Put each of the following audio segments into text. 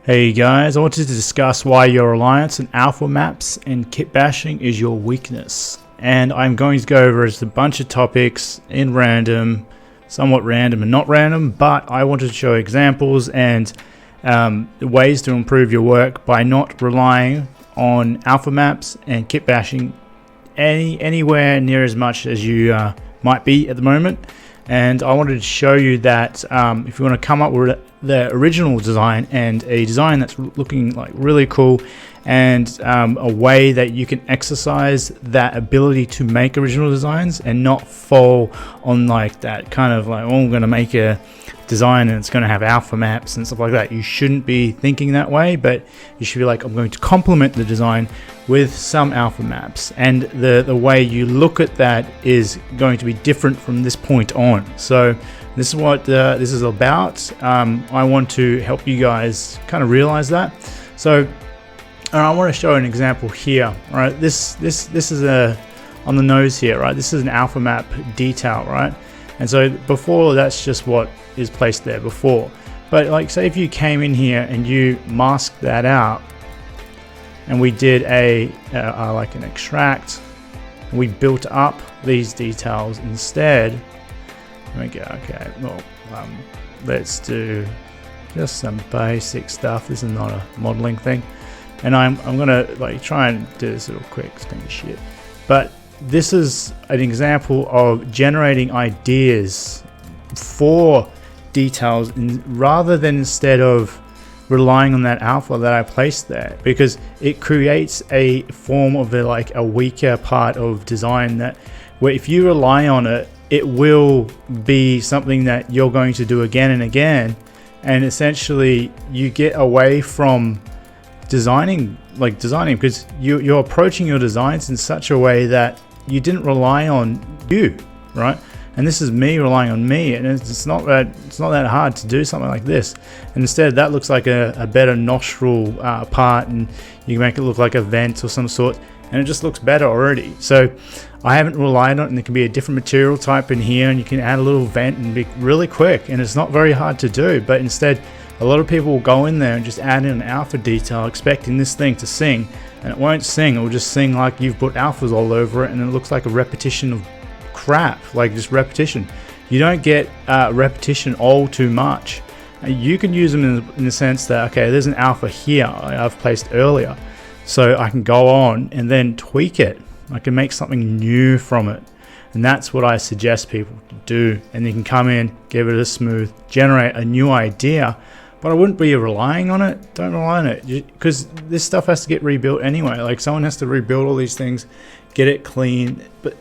Hey guys, I wanted to discuss why your reliance on alpha maps and kit bashing is your weakness. And I'm going to go over just a bunch of topics in random, somewhat random and not random, but I wanted to show examples and ways to improve your work by not relying on alpha maps and kit bashing anywhere near as much as you might be at the moment. And I wanted to show you that if you want to come up with the original design and a design that's looking like really cool and a way that you can exercise that ability to make original designs and not fall on like that kind of like, oh, I'm going to make a design and it's going to have alpha maps and stuff like that. You shouldn't be thinking that way, but you should be like, I'm going to complement the design with some alpha maps, and the way you look at that is going to be different from this point on. So this is what this is about. I want to help you guys kind of realize that. So I want to show an example here. All right, this is a on the nose here, right? This is an alpha map detail, right? And so before, that's just what is placed there before. But like, say if you came in here and you masked that out, and we did like an extract, and we built up these details instead. Let me go. Okay, well, let's do just some basic stuff. This is not a modeling thing, and I'm gonna like try and do this real quick. It's gonna be shit, but this is an example of generating ideas for details rather than instead of relying on that alpha that I placed there, because it creates a form of a weaker part of design that where if you rely on it, it will be something that you're going to do again and again, and essentially you get away from designing because you're approaching your designs in such a way that you didn't rely on you, right? And this is me relying on me, and it's not that hard to do something like this. And instead, that looks like a better nostril part, and you can make it look like a vent or some sort, and it just looks better already. So I haven't relied on it, and there can be a different material type in here, and you can add a little vent and be really quick, and it's not very hard to do. But instead, a lot of people will go in there and just add in an alpha detail, expecting this thing to sing, and it won't sing. It will just sing like you've put alphas all over it, and it looks like a repetition of crap, like just repetition. You don't get repetition all too much. You can use them in the sense that, okay, there's an alpha here I've placed earlier, so I can go on and then tweak it. I can make something new from it, and that's what I suggest people to do. And you can come in, give it a smooth, generate a new idea, but I wouldn't be relying on it. Don't rely on it, because this stuff has to get rebuilt anyway. Like, someone has to rebuild all these things, get it clean. But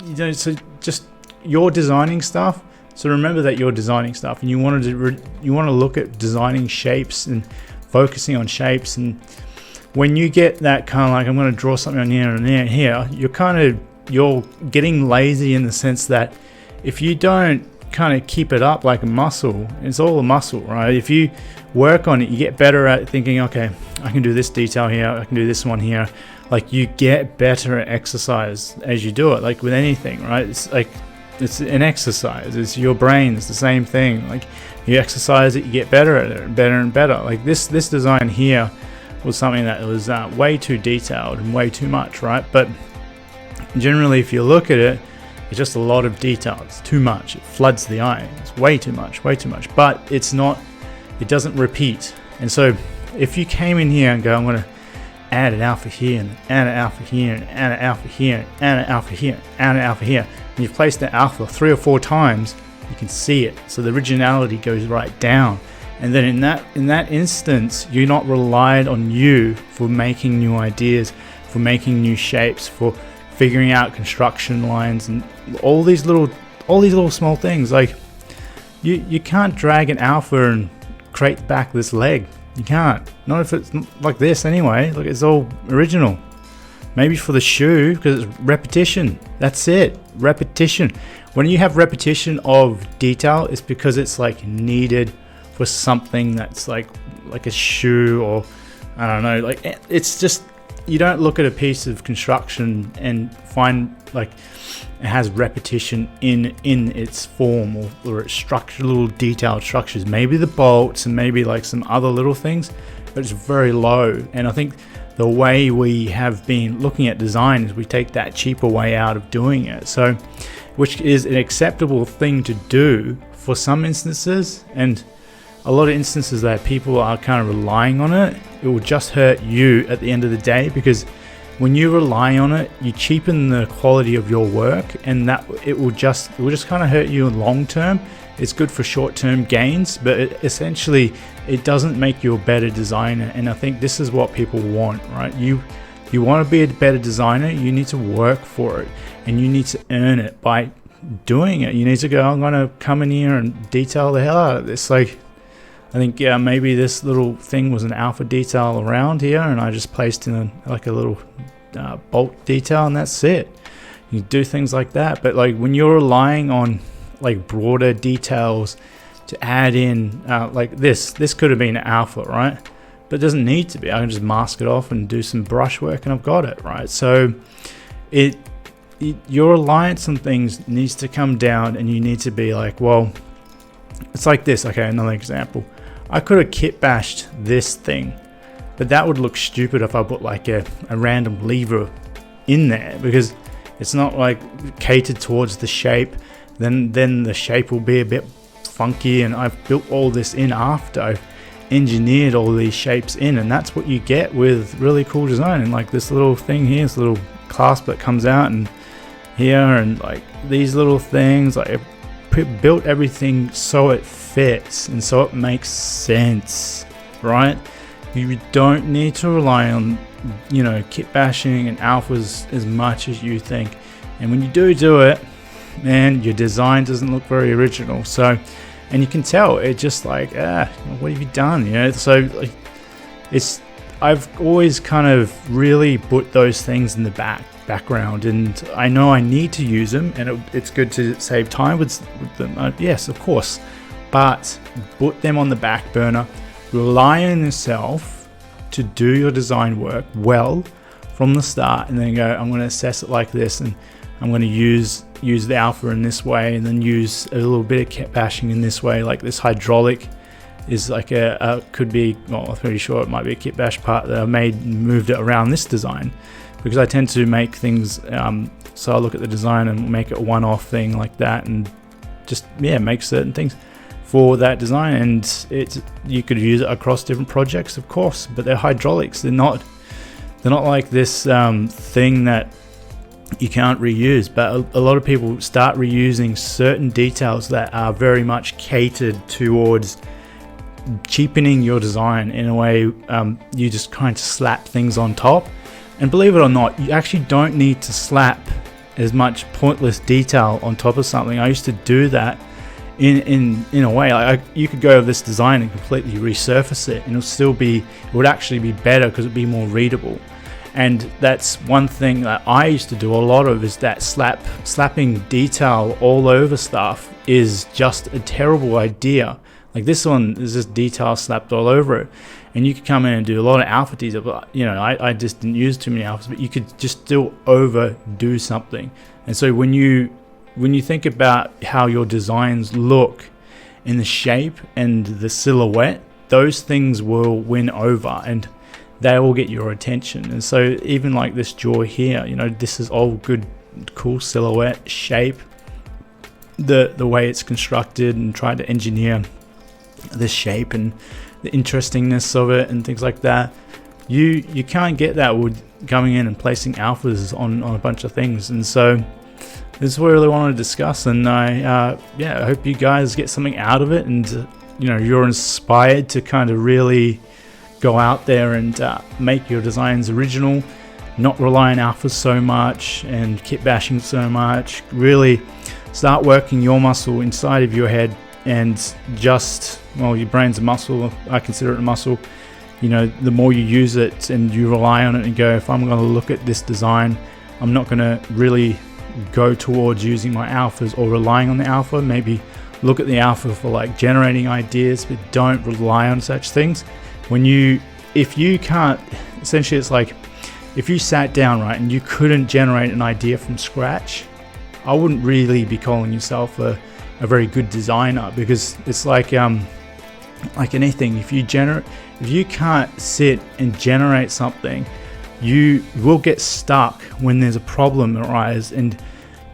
you know, so just you're designing stuff. So remember that you're designing stuff, and you want to look at designing shapes and focusing on shapes. And when you get that kind of like, I'm going to draw something on here and there and here, you're getting lazy in the sense that if you don't kind of keep it up like a muscle, it's all a muscle, right? If you work on it, you get better at thinking, okay, I can do this detail here, I can do this one here. Like, you get better at exercise as you do it, like with anything, right? It's like, it's an exercise. It's your brain. It's the same thing. Like, you exercise it, you get better at it, better and better. Like this design here was something that was way too detailed and way too much, right? But generally, if you look at it, it's just a lot of detail. It's too much. It floods the eye. It's way too much. But it's not. It doesn't repeat. And so, if you came in here and go, I'm going to add an alpha here, and add an alpha here, and add an alpha here, and add an alpha here, add an alpha here, and you've placed the alpha 3 or 4 times, you can see it. So the originality goes right down. And then in that instance, you're not relied on you for making new ideas, for making new shapes, for figuring out construction lines, and all these little small things. Like, you can't drag an alpha and create back this leg. You can't. Not if it's like this anyway. Look, it's all original. Maybe for the shoe, because it's repetition. That's it. Repetition. When you have repetition of detail, it's because it's like needed for something that's like a shoe, or I don't know. Like, it's just, you don't look at a piece of construction and find like it has repetition in its form or its structure, little detailed structures. Maybe the bolts and maybe like some other little things, but it's very low. And I think the way we have been looking at design is we take that cheaper way out of doing it. So, which is an acceptable thing to do for some instances, and a lot of instances that people are kind of relying on it, it will just hurt you at the end of the day, because when you rely on it, you cheapen the quality of your work, and that it will just kind of hurt you in long term. It's good for short-term gains, but essentially it doesn't make you a better designer. And I think this is what people want, right? You want to be a better designer, you need to work for it, and you need to earn it by doing it. You need to go, I'm going to come in here and detail the hell out of this. Like, I think, yeah, maybe this little thing was an alpha detail around here, and I just placed in a little bolt detail, and that's it. You do things like that. But like when you're relying on like broader details to add in, like this could have been alpha, right? But it doesn't need to be. I can just mask it off and do some brush work, and I've got it, right? So your reliance on things needs to come down, and you need to be like, well, it's like this. Okay, another example. I could have kit bashed this thing, but that would look stupid if I put like a random lever in there, because it's not like catered towards the shape. Then the shape will be a bit funky, and I've built all this in after I've engineered all these shapes in, and that's what you get with really cool design. And like this little thing here, this little clasp that comes out, and here, and like these little things, like built everything so it fits and so it makes sense, right? You don't need to rely on, kit bashing and alphas as much as you think. And when you do it, man, your design doesn't look very original. So, and you can tell it just like, what have you done? So like, I've always kind of really put those things in the background, and I know I need to use them, and it's good to save time with them. Yes, of course, but put them on the back burner. Rely on yourself to do your design work well from the start, and then go, I'm going to assess it like this, and I'm going to use the alpha in this way, and then use a little bit of kit bashing in this way. Like this hydraulic is like could be, well, I'm pretty sure it might be a kit bash part that I moved it around this design, because I tend to make things, so I look at the design and make it a one-off thing like that, and just, make certain things for that design. And you could use it across different projects, of course, but they're hydraulics. They're not like this thing that you can't reuse. But a lot of people start reusing certain details that are very much catered towards cheapening your design in a way. You just kind of slap things on top. And believe it or not, you actually don't need to slap as much pointless detail on top of something. I used to do that in a way. Like you could go over this design and completely resurface it, and it would actually be better because it'd be more readable. And that's one thing that I used to do a lot of, is that slapping detail all over stuff is just a terrible idea. Like this one is just detail slapped all over it. And you could come in and do a lot of alpha detail, but I just didn't use too many alphas, but you could just still overdo something. And so when you think about how your designs look in the shape and the silhouette, those things will win over, and they will get your attention. And so even like this jaw here, this is all good, cool silhouette, shape, the way it's constructed, and try to engineer this shape and the interestingness of it and things like that. You can't get that with coming in and placing alphas on a bunch of things. And so this is what I really wanted to discuss, and I hope you guys get something out of it, and you're inspired to kind of really go out there and make your designs original, not rely on alphas so much and kit bashing so much. Really start working your muscle inside of your head, and your brain's a muscle. I consider it a muscle. The more you use it and you rely on it and go, if I'm going to look at this design, I'm not going to really go towards using my alphas or relying on the alpha. Maybe look at the alpha for like generating ideas, but don't rely on such things. If you can't, essentially it's like if you sat down, right, and you couldn't generate an idea from scratch, I wouldn't really be calling yourself a very good designer, because it's like like anything, if you can't sit and generate something, you will get stuck when there's a problem arise, and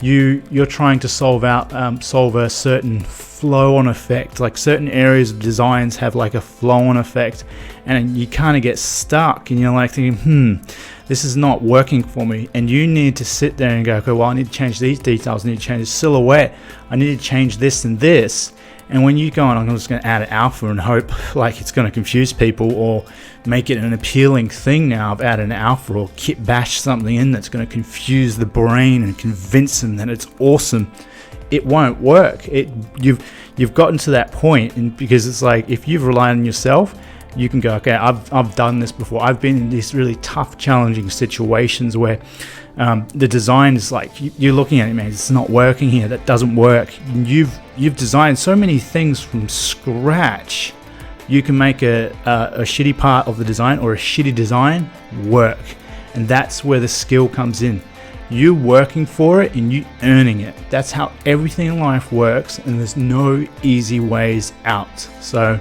you're trying to solve a certain flow-on effect. Like certain areas of designs have like a flow-on effect, and you kind of get stuck, and you're like thinking, this is not working for me. And you need to sit there and go, okay, well, I need to change these details, I need to change the silhouette, I need to change this and this. And when you go on, I'm just going to add an alpha and hope like it's going to confuse people or make it an appealing thing. Now I've added an alpha or kit bash something in that's going to confuse the brain and convince them that it's awesome. It won't work. You've gotten to that point, and because it's like, if you've relied on yourself, you can go, okay, I've done this before. I've been in these really tough, challenging situations where the design is like, you're looking at it, man, it's not working here, that doesn't work. You've designed so many things from scratch. You can make a shitty part of the design or a shitty design work, and that's where the skill comes in. You working for it and you earning it. That's how everything in life works, and there's no easy ways out. So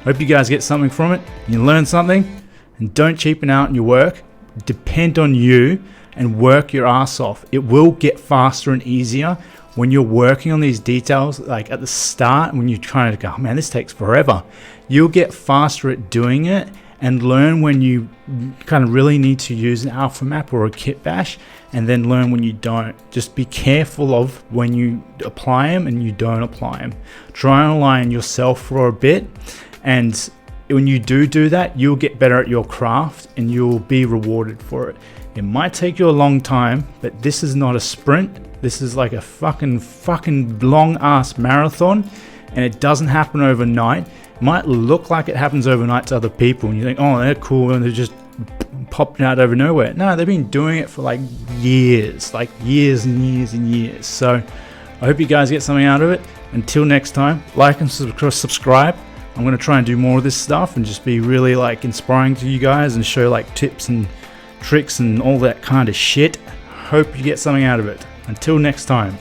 hope you guys get something from it, you learn something, and don't cheapen out in your work. Depend on you and work your ass off. It will get faster and easier when you're working on these details. Like at the start, when you're trying to go, oh man, this takes forever, you'll get faster at doing it and learn when you kind of really need to use an alpha map or a kit bash, and then learn when you don't. Just be careful of when you apply them and you don't apply them. Try and align yourself for a bit, and when you do that, you'll get better at your craft and you'll be rewarded for it. It might take you a long time, but this is not a sprint. This is like a fucking long ass marathon, and it doesn't happen overnight. It might look like it happens overnight to other people, and you think, oh, they're cool, and they're just popping out over nowhere. No, they've been doing it for like years and years and years. So I hope you guys get something out of it. Until next time, like and subscribe. I'm going to try and do more of this stuff and just be really like inspiring to you guys and show like tips and tricks and all that kind of shit. Hope you get something out of it. Until next time.